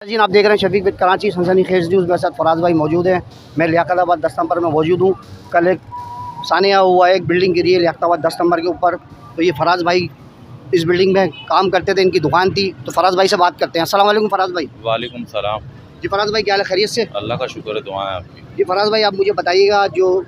जी आप देख रहे हैं शफीक विद कराची सनसनी खेज न्यूज़। मेरे साथ फराज भाई मौजूद हैं। मैं लियाकताबाद 10 नंबर में मौजूद हूँ। कल एक सानिया हुआ है, एक बिल्डिंग गिरी है लियाकताबाद 10 नंबर के ऊपर। तो ये फराज भाई इस बिल्डिंग में काम करते थे, इनकी दुकान थी। तो फराज भाई से बात करते हैं। अस्सलाम वालेकुम फराज भाई। वालेकुम सलाम। जी फराज भाई क्या हाल है, खैरियत से? अल्लाह का शुक्र है, दुआ है आपकी। जी फराज भाई आप मुझे बताइएगा, जो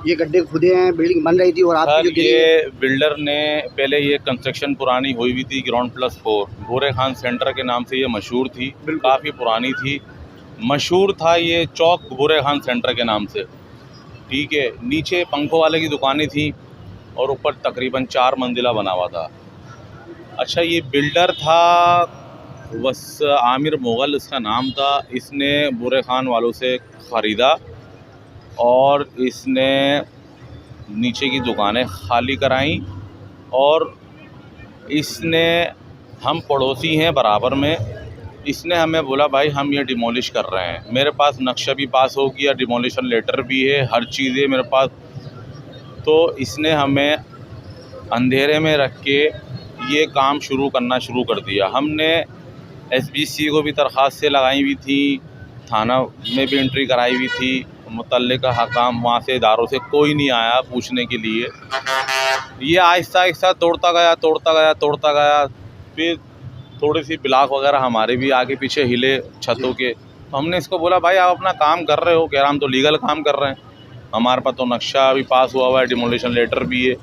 ये गड्ढे खुदे हैं, बिल्डिंग बन रही थी और आपकी जो गिरी है। ये बिल्डर ने पहले ये कंस्ट्रक्शन पुरानी हुई हुई थी, ग्राउंड प्लस 4 भूरे खान सेंटर के नाम से ये मशहूर थी, काफ़ी पुरानी थी। मशहूर था ये चौक भूरे खान सेंटर के नाम से, ठीक है। नीचे पंखों वाले की दुकानें थी और ऊपर तकरीबन 4 मंजिला बना हुआ था। अच्छा, ये बिल्डर था आमिर मुग़ल इसका नाम था। इसने भूरे खान वालों से ख़रीदा और इसने नीचे की दुकानें खाली कराई और इसने, हम पड़ोसी हैं बराबर में, इसने हमें बोला भाई हम ये डिमोलिश कर रहे हैं। मेरे पास नक्शा भी पास हो गया, डिमोलिशन लेटर भी है, हर चीज़ है मेरे पास। तो इसने हमें अंधेरे में रख के ये काम शुरू कर दिया। हमने SBC को भी दरख्वास्त से लगाई हुई थी, थाना में भी एंट्री कराई हुई थी। मुतल्लिका हकाम वहाँ से इदारों से कोई नहीं आया पूछने के लिए। ये आहिस्ता आहिस्ता तोड़ता गया। फिर थोड़ी सी ब्लॉक वगैरह हमारे भी आगे पीछे हिले छतों के। तो हमने इसको बोला भाई आप अपना काम कर रहे हो, कह रहा हम तो लीगल काम कर रहे हैं, हमारे पास तो नक्शा भी पास हुआ है, डिमोलिशन लेटर भी है।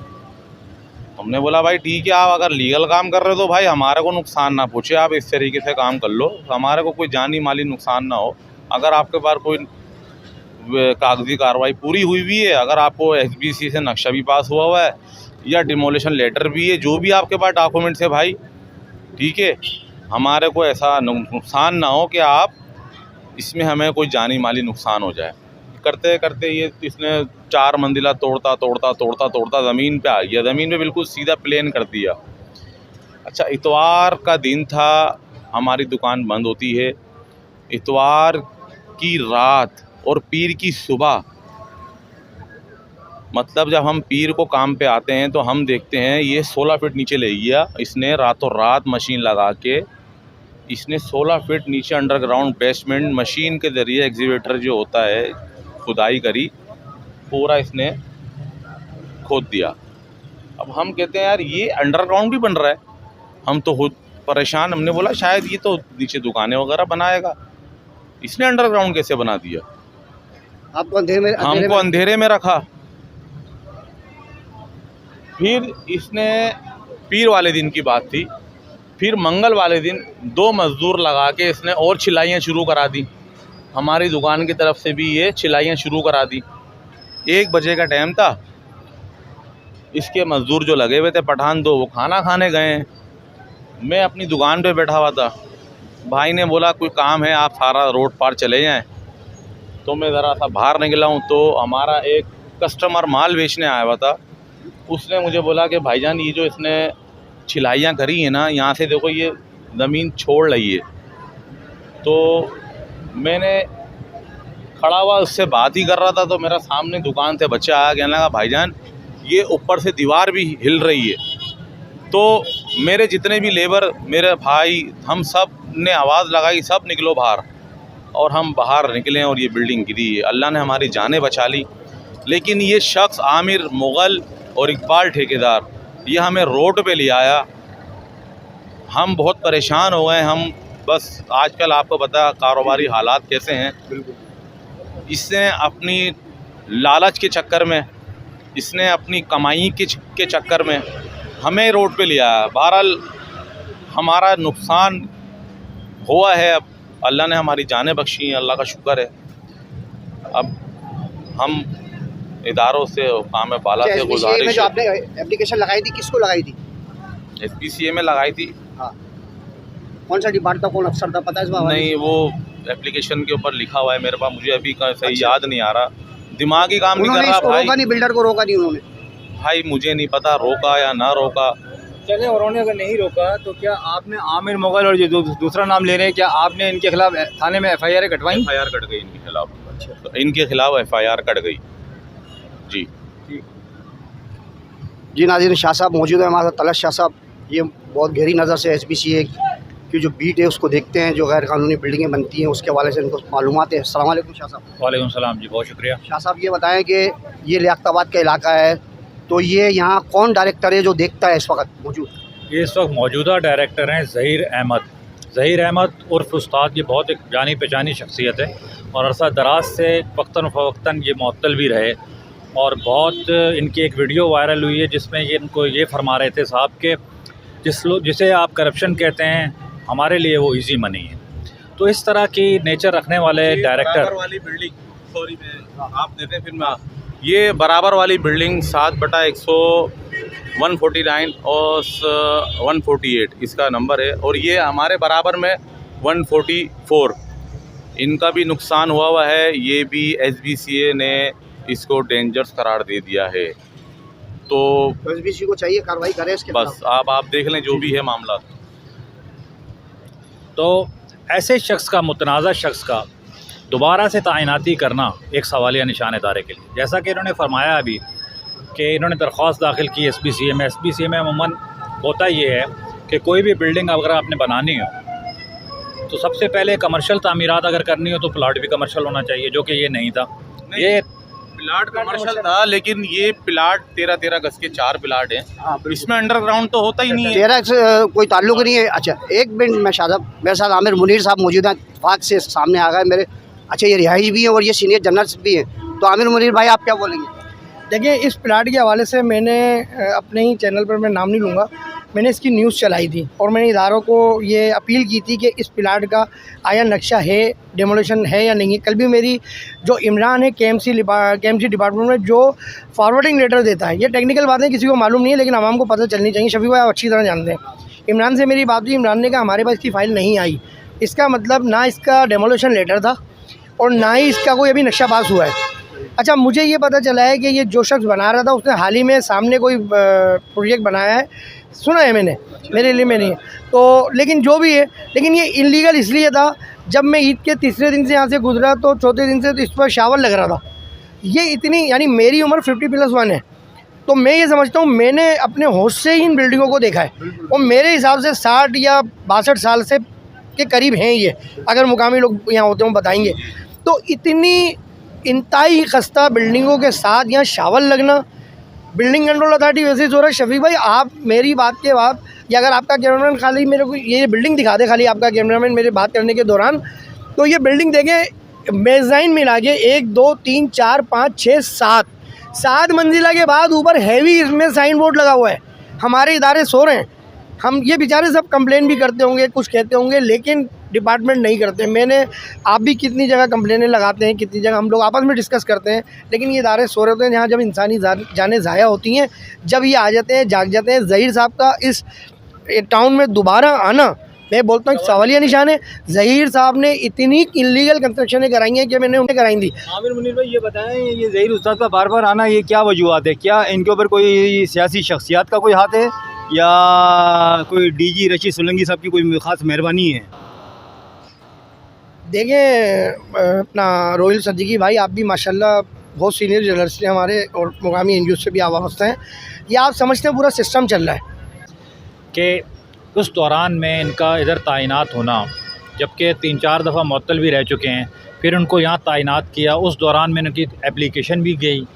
हमने बोला भाई ठीक है, आप अगर लीगल काम कर रहे हो तो भाई हमारे को नुकसान ना पूछे, आप इस तरीके से काम कर लो, हमारे को कोई जानी माली नुकसान ना हो। अगर आपके पास कोई कागजी कार्रवाई पूरी हुई भी है, अगर आपको SBC से नक्शा भी पास हुआ है या डिमोलिशन लेटर भी है, जो भी आपके पास डॉक्यूमेंट्स है भाई, ठीक है, हमारे को ऐसा नुकसान ना हो कि आप इसमें हमें कोई जानी माली नुकसान हो जाए। करते करते ये इसने 4 मंजिला तोड़ता ज़मीन पे आ गया, ज़मीन पे बिल्कुल सीधा प्लेन कर दिया। अच्छा, इतवार का दिन था, हमारी दुकान बंद होती है। इतवार की रात और पीर की सुबह, मतलब जब हम पीर को काम पे आते हैं तो हम देखते हैं ये 16 फीट नीचे ले गया इसने। रातों रात मशीन लगा के इसने 16 फीट नीचे अंडरग्राउंड बेसमेंट मशीन के ज़रिए, एक्सीवेटर जो होता है, खुदाई करी, पूरा इसने खोद दिया। अब हम कहते हैं यार ये अंडरग्राउंड भी बन रहा है, हम तो खुद परेशान। हमने बोला शायद ये तो नीचे दुकानें वगैरह बनाएगा, इसने अंडरग्राउंड कैसे बना दिया? आपको हमको अंधेरे में रखा। फिर इसने, पीर वाले दिन की बात थी, फिर मंगल वाले दिन 2 मज़दूर लगा के इसने और छिलाइयाँ शुरू करा दी। हमारी दुकान की तरफ से भी ये छिलाइयाँ शुरू करा दी। 1 बजे का टाइम था। इसके मज़दूर जो लगे हुए थे पठान 2, वो खाना खाने गए हैं। मैं अपनी दुकान पे बैठा हुआ था। भाई ने बोला कोई काम है, आप सारा रोड पार चले जाएं। तो मैं ज़रा सा बाहर निकला हूँ, तो हमारा एक कस्टमर माल बेचने आया हुआ था। उसने मुझे बोला कि भाईजान ये जो इसने छिलाइयाँ करी है ना, यहाँ से देखो ये ज़मीन छोड़ रही है। तो मैंने खड़ा हुआ उससे बात ही कर रहा था, तो मेरा सामने दुकान से बच्चा आया, कहने लगा भाईजान ये ऊपर से दीवार भी हिल रही है। तो मेरे जितने भी लेबर, मेरे भाई, हम सब ने आवाज़ लगाई, सब निकलो बाहर। और हम बाहर निकले और ये बिल्डिंग गिरी है। अल्लाह ने हमारी जानें बचा ली। लेकिन ये शख्स आमिर मुग़ल और इकबाल ठेकेदार, ये हमें रोड पे ले आया। हम बहुत परेशान हो गए। हम बस, आजकल आपको पता कारोबारी हालात कैसे हैं। इसने अपनी लालच के चक्कर में, इसने अपनी कमाई के चक्कर में हमें रोड पे ले आया। बहरहाल हमारा नुकसान हुआ है, अब अल्लाह ने हमारी जानें बख्शी हैं, अल्लाह का शुक्र है। अब हम इदारों से, काम बाला से गुजारिश, आपने एप्लीकेशन लगाई थी, किसको लगाई थी? SPCA में लगाई थी। हाँ, कौन सा डिपार्टमेंट था, कौन अफसर था, पता है इसमें? नहीं, वो एप्लीकेशन के ऊपर लिखा हुआ है मेरे पास, मुझे अभी का सही याद नहीं आ रहा, दिमाग ही काम नहीं कर रहा भाई। रोका नहीं, बिल्डर को रोका नहीं उन्होंने? भाई मुझे नहीं पता रोका या ना रोका। चले, उन्होंने अगर नहीं रोका तो क्या आपने आमिर मुग़ल और जो दूसरा नाम ले रहे हैं, क्या आपने इनके खिलाफ थाने में FIR कटवाई? FIR कट गई इनके खिलाफ। अच्छा, तो इनके खिलाफ FIR कट गई जी। जी नाज़रीन, शाह साहब मौजूद है हमारे साथ, तलत शाह साहब। ये बहुत गहरी नज़र से SBC की जो बीट है उसको देखते हैं, जो गैर कानूनी बिल्डिंगें बनती हैं उसके हवाले से इनको मालूमात है। अस्सलाम वालेकुम शाह साहब। वालेकुम सलाम जी, बहुत शुक्रिया। शाह साहब ये बताएं कि ये लियाकताबाद का इलाका है, तो ये यहाँ कौन डायरेक्टर है जो देखता है इस वक्त मौजूद? ये इस वक्त मौजूदा डायरेक्टर हैं ज़हीर अहमद। ज़हीर अहमद उर्फ उस्ताद, ये बहुत एक जानी पहचानी शख्सियत है और अरसा दराज से वक्तन फ़वक्तन ये मुअत्तल भी रहे। और बहुत इनकी एक वीडियो वायरल हुई है जिसमें ये इनको ये फरमा रहे थे साहब के जिसे आप करप्शन कहते हैं, हमारे लिए वो इजी मनी है। तो इस तरह की नेचर रखने वाले डायरेक्टर वाली बिल्डिंग, सॉरी मैं आप देते हैं फिर मैं, ये बराबर वाली बिल्डिंग 7/149 और 148 इसका नंबर है, और ये हमारे बराबर में 144 इनका भी नुकसान हुआ है। ये भी SBCA ने इसको डेंजरस करार दे दिया है। तो SBC को चाहिए कार्रवाई करे इसके बस आप देख लें जो भी है मामला। तो ऐसे शख्स का, मुतनाज़ा शख्स का दोबारा से तैनाती करना एक सवालिया निशान इदारे के लिए, जैसा कि इन्होंने फरमाया अभी कि इन्होंने दरख्वास्त दाखिल की SBCA में। SBCA में अमूमन होता ये है कि कोई भी बिल्डिंग अगर आपने बनानी हो तो सबसे पहले कमर्शियल तामीरात अगर करनी हो तो प्लाट भी कमर्शियल होना चाहिए, जो कि ये नहीं था। ये प्लाट कमर्शियल था, लेकिन ये प्लाट 13 गज के 4 प्लाट हैं। इसमें अंडरग्राउंड तो होता ही नहीं है। 13 से कोई ताल्लुक नहीं है। अच्छा एक मिनट में शाह साहब, मेरे साथ आमिर मुनीर साहब मौजूद हैं, इत्तेफाक से सामने आ गए मेरे। अच्छा ये रिहाई भी है और ये सीनियर जनरल भी हैं, तो आमिर मुनीर भाई आप क्या बोलेंगे? देखिए, इस प्लाट के हवाले से मैंने अपने ही चैनल पर, मैं नाम नहीं लूँगा, मैंने इसकी न्यूज़ चलाई थी और मैंने इदारों को ये अपील की थी कि इस प्लाट का आया नक्शा है, डेमोलेशन है या नहीं है। कल भी मेरी जो इमरान है KMC डिपार्टमेंट में जो फॉरवर्डिंग लेटर देता है, ये टेक्निकल बातें किसी को मालूम नहीं है लेकिन आवाम को पता चलनी चाहिए। शफीक भाई आप अच्छी तरह जानते हैं। इमरान से मेरी बात हुई, इमरान ने कहा हमारे पास इसकी फ़ाइल नहीं आई। इसका मतलब ना इसका डेमोलेशन लेटर था और ना ही इसका कोई अभी नक्शा पास हुआ है। अच्छा, मुझे ये पता चला है कि ये जो शख्स बना रहा था उसने हाल ही में सामने कोई प्रोजेक्ट बनाया है, सुना है मैंने, मेरे लिए में नहीं है तो, लेकिन जो भी है, लेकिन ये इलीगल इसलिए था जब मैं ईद के तीसरे दिन से यहाँ से गुजरा तो चौथे दिन से तो इस पर शावर लग रहा था। ये इतनी, यानी मेरी उम्र 50+1 है, तो मैं ये समझता हूँ मैंने अपने होश से ही इन बिल्डिंगों को देखा है और मेरे हिसाब से 60 या 62 साल से के करीब हैं ये, अगर मुकामी लोग यहाँ होते हैं बताएंगे। तो इतनी इंतहाई खस्ता बिल्डिंगों के साथ यहाँ शावर लगना, बिल्डिंग कंट्रोल अथॉरिटी वैसे ही हो रहा है। शफीक भाई आप मेरी बात के बाद, या अगर आपका कैमरामैन खाली मेरे को ये बिल्डिंग दिखा दे, खाली आपका कैमरामैन मेरे बात करने के दौरान, तो ये बिल्डिंग देखें मेज़ाइन मिला के 1 2 3 4 5 6 7 मंजिला के बाद ऊपर हैवी इसमें साइन बोर्ड लगा हुआ है। हमारे इदारे सो रहे हैं, हम ये बेचारे सब कंप्लेन भी करते होंगे, कुछ कहते होंगे, लेकिन डिपार्टमेंट नहीं करते। मैंने, आप भी कितनी जगह कंप्लेनें लगाते हैं, कितनी जगह हम लोग आपस में डिस्कस करते हैं, लेकिन ये इदारे सो रहे होते हैं जहाँ जब इंसानी जानें ज़ाया होती हैं, जब ये आ जाते हैं, जाग जाते हैं। ज़हीर साहब का इस टाउन में दोबारा आना, मैं बोलता हूँ सवालिया निशान है। ज़हीर साहब ने इतनी इलीगल कंस्ट्रक्शनें कराई हैं कि मैंने उन्हें कराई थी। आमिर मुनीर भाई ये बताएं, ये ज़हीर उस्ताद का बार बार आना, ये क्या वजूहत है? क्या इनके ऊपर कोई सियासी शख्सियत का कोई हाथ है या कोई DG रशीद सोलंकी साहब की कोई ख़ास मेहरबानी है? देखिए अपना रोहिल सद्दीकी भाई, आप भी माशाल्लाह बहुत सीनियर जर्नलिस्ट हैं हमारे और मुकामी NGO से भी वाबस्ता हैं। ये आप समझते हैं पूरा सिस्टम चल रहा है कि उस दौरान में इनका इधर तैनात होना, जबकि 3-4 दफ़ा मुअत्तल भी रह चुके हैं, फिर उनको यहाँ तैनात किया, उस दौरान में इनकी एप्लीकेशन भी गई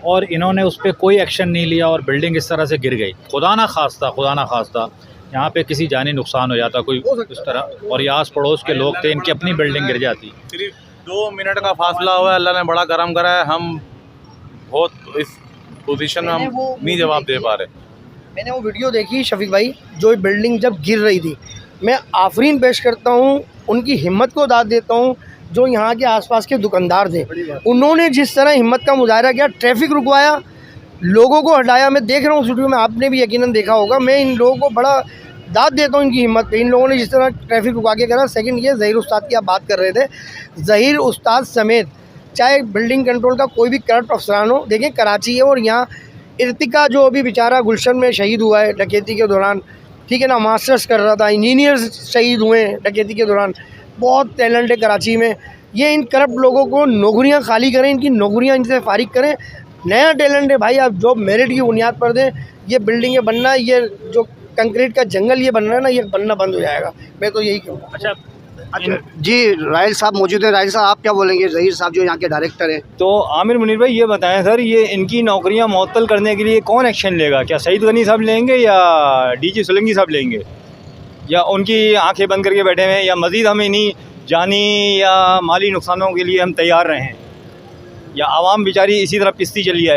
और इन्होंने उस पर कोई एक्शन नहीं लिया और बिल्डिंग इस तरह से गिर गई। खुदा ना खास्ता यहाँ पे किसी जानी नुकसान हो जाता कोई इस तरह, और ये आस पड़ोस के लोग थे, इनकी अपनी बिल्डिंग गिर जाती। सिर्फ 2 मिनट का फासला हुआ है, अल्लाह ने बड़ा करम करा है। हम बहुत इस पोजीशन में हम नहीं जवाब दे पा रहे। मैंने वो वीडियो देखी शफीक भाई, जो बिल्डिंग जब गिर रही थी, मैं आफरीन पेश करता हूँ, उनकी हिम्मत को दाद देता हूँ। जो यहाँ के आसपास के दुकानदार थे, उन्होंने जिस तरह हिम्मत का मुजाहरा किया, ट्रैफिक रुकवाया, लोगों को हटाया। मैं देख रहा हूँ उस वीडियो में, आपने भी यकीनन देखा होगा। मैं इन लोगों को बड़ा दाद देता हूँ इनकी हिम्मत पे। इन लोगों ने जिस तरह ट्रैफिक रुका के करा। सेकंड ये ज़हीर उस्ताद की आप बात कर रहे थे, ज़हीर उस्ताद समेत चाहे बिल्डिंग कंट्रोल का कोई भी करप्ट अफसरान हो, देखें कराची है और यहाँ इर्तिका जो अभी बेचारा गुलशन में शहीद हुआ है डकैती के दौरान, ठीक है ना, मास्टर्स कर रहा था, इंजीनियर्स शहीद हुए हैं डकैती के दौरान। बहुत टैलेंट है कराची में। ये इन करप्ट लोगों को नौकरियाँ खाली करें, इनकी नौकरियाँ इनसे फारिग करें। नया टैलेंट है भाई, आप जॉब मेरिट की बुनियाद पर दें। ये बिल्डिंगें बनना, ये जो कंक्रीट का जंगल ये बन रहा है ना, ये बनना बंद हो जाएगा। मैं तो यही कहूँगा। अच्छा, अच्छा जी, राहिल साहब मौजूद हैं। राहिल साहब, आप क्या बोलेंगे? ज़हीर साहब जो यहाँ के डायरेक्टर हैं। तो आमिर मुनीर भाई ये बताएं सर, ये इनकी नौकरियां मुअत्तल करने के लिए कौन एक्शन लेगा? क्या सईद गनी साहब लेंगे या डीजी सोलंकी साहब लेंगे, या उनकी आंखें बंद करके बैठे हुए हैं, या मज़ीद हम इन्हीं जानी या माली नुकसानों के लिए हम तैयार रहें, या आवाम बेचारी इसी तरह पिसती चली आए?